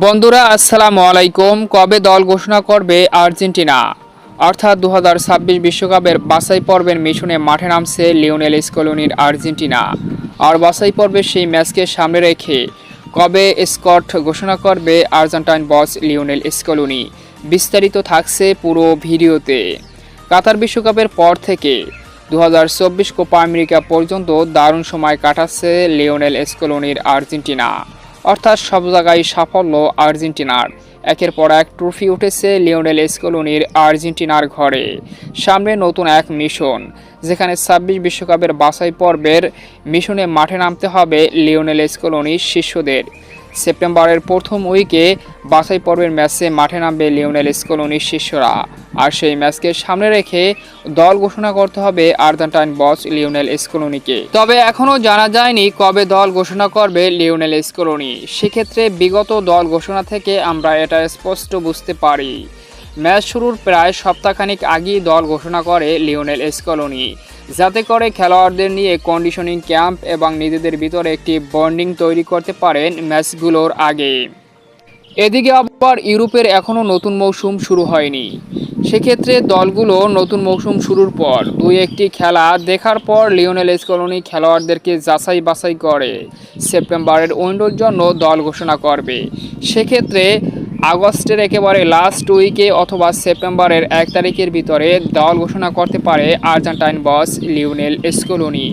বন্ধুরা আসসালামু আলাইকুম। কবে দল ঘোষণা করবে আর্জেন্টিনা? অর্থাৎ 2026 বিশ্বকাপের বাছাই পর্বের মিশনে মাঠে নামছে লিওনেল স্কলোনির আর্জেন্টিনা। আর বাছাই পর্বের সেই ম্যাচকে সামনে রেখে কবে স্কট ঘোষণা করবে আর্জেন্টাইন বস লিওনেল স্কলোনি, বিস্তারিত থাকছে পুরো ভিডিওতে। কাতার বিশ্বকাপের পর থেকে 2024 কোপা আমেরিকা পর্যন্ত দারুণ সময় কাটাচ্ছে লিওনেল স্কলোনির আর্জেন্টিনা। অর্থাৎ সব জায়গায় সাফল্য আর্জেন্টিনার। একের পর এক ট্রফি উঠেছে লিওনেল স্কলোনির আর্জেন্টিনার ঘরে। সামনে নতুন এক মিশন, যেখানে 26 বিশ্বকাপের বাছাই পর্বের মিশনে মাঠে নামতে হবে লিওনেল স্কলোনির শিষ্যদের। সেপ্টেম্বরের প্রথম উইকে বাছাই পর্বের ম্যাচে মাঠে নামবে লিওনেল স্কলোনির শিষ্যরা। আর সেই ম্যাচকে সামনে রেখে দল ঘোষণা করতে হবে আর্জেন্টাইন বস লিওনেল স্কলোনিকে। তবে এখনও জানা যায়নি কবে দল ঘোষণা করবে লিওনেল স্কলোনি। সেক্ষেত্রে বিগত দল ঘোষণা থেকে আমরা এটা স্পষ্ট বুঝতে পারি, ম্যাচ শুরুর প্রায় সপ্তাহখানিক আগেই দল ঘোষণা করে লিওনেল স্কলোনি, যাতে করে খেলোয়াড়দের নিয়ে কন্ডিশনিং ক্যাম্প এবং নিজেদের ভিতরে একটি বন্ডিং তৈরি করতে পারেন ম্যাচগুলোর আগে। এদিকে আবার ইউরোপের এখনও নতুন মৌসুম শুরু হয়নি। সেক্ষেত্রে দলগুলো নতুন মৌসুম শুরুর পর দুই একটি খেলা দেখার পর লিওনেল স্কলোনি খেলোয়াড়দেরকে যাচাই বাছাই করে সেপ্টেম্বরের উইন্ডোর জন্য দল ঘোষণা করবে। সেক্ষেত্রে আগস্টের একেবারে লাস্ট উইকে অথবা সেপ্টেম্বরের 1 তারিখের ভিতরে দল ঘোষণা করতে পারে আর্জেন্টাইন বস লিওনেল স্কলোনি।